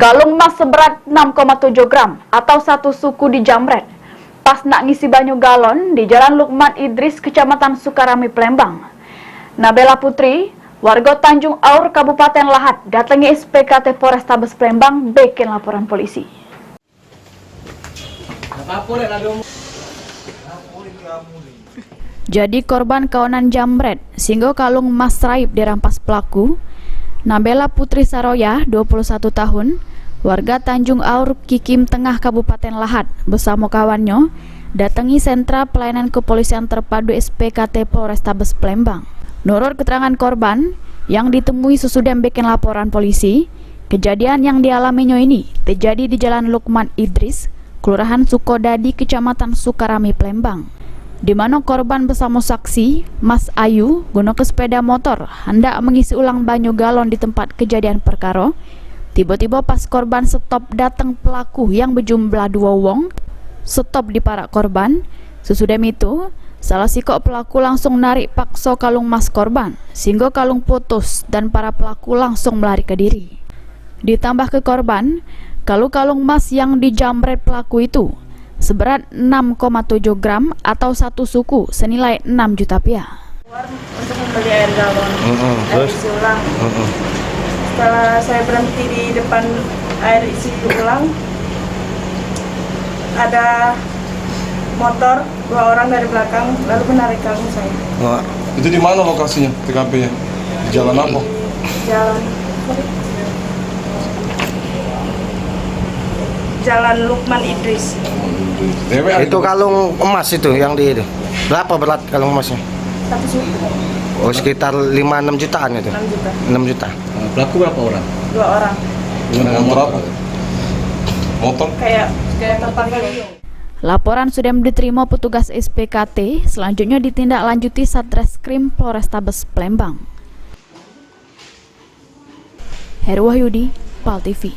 Galung emas seberat 6,7 gram atau satu suku dijamret pas nak ngisi banyu galon di Jalan Lukman Idris, Kecamatan Sukarami, Palembang. Nabela Putri, warga Tanjung Aur, Kabupaten Lahat, datangi SPKT Polrestabes Palembang bikin laporan polisi. Jadi korban kawanan jamret sehingga kalung emas raib dirampas pelaku. Nabela Putri Saroya, 21 tahun, warga Tanjung Aur, Kikim Tengah, Kabupaten Lahat, bersama kawannya datangi sentra pelayanan kepolisian terpadu SPKT Polrestabes Palembang. Menurut keterangan korban yang ditemui sesudah bikin laporan polisi, kejadian yang dialaminya ini terjadi di Jalan Lukman Idris, Kelurahan Sukodadi, Kecamatan Sukarami, Palembang, di mana korban bersama saksi Mas Ayu guna ke sepeda motor hendak mengisi ulang banyu galon di tempat kejadian perkara. Tiba-tiba pas korban stop, datang pelaku yang berjumlah 2 wong stop di parak korban. Sesudah itu salah sikok pelaku langsung narik paksa kalung emas korban sehingga kalung putus dan para pelaku langsung melari ke diri. Ditambah ke korban, kalau kalung emas yang dijamret pelaku itu seberat 6,7 gram atau satu suku senilai 6 juta rupiah. Untuk membeli air galon, air isi ulang. Setelah saya berhenti di depan air isi ulang, ada motor 2 orang dari belakang lalu menarik kalung saya. Nah, itu di mana lokasinya, TKP-nya? Di jalan apa? Jalan Lukman Idris. Itu kalung emas itu yang di itu. Berapa berat kalung emasnya? 1 suku. Oh, sekitar 5-6 jutaan itu. 6 juta. 6 juta. Pelaku berapa orang? 2 orang. Motor apa? Motor? Kayak tempat kali. Laporan sudah diterima petugas SPKT, selanjutnya ditindaklanjuti Satreskrim Polrestabes Palembang. Heru Wahyudi, PAL TV.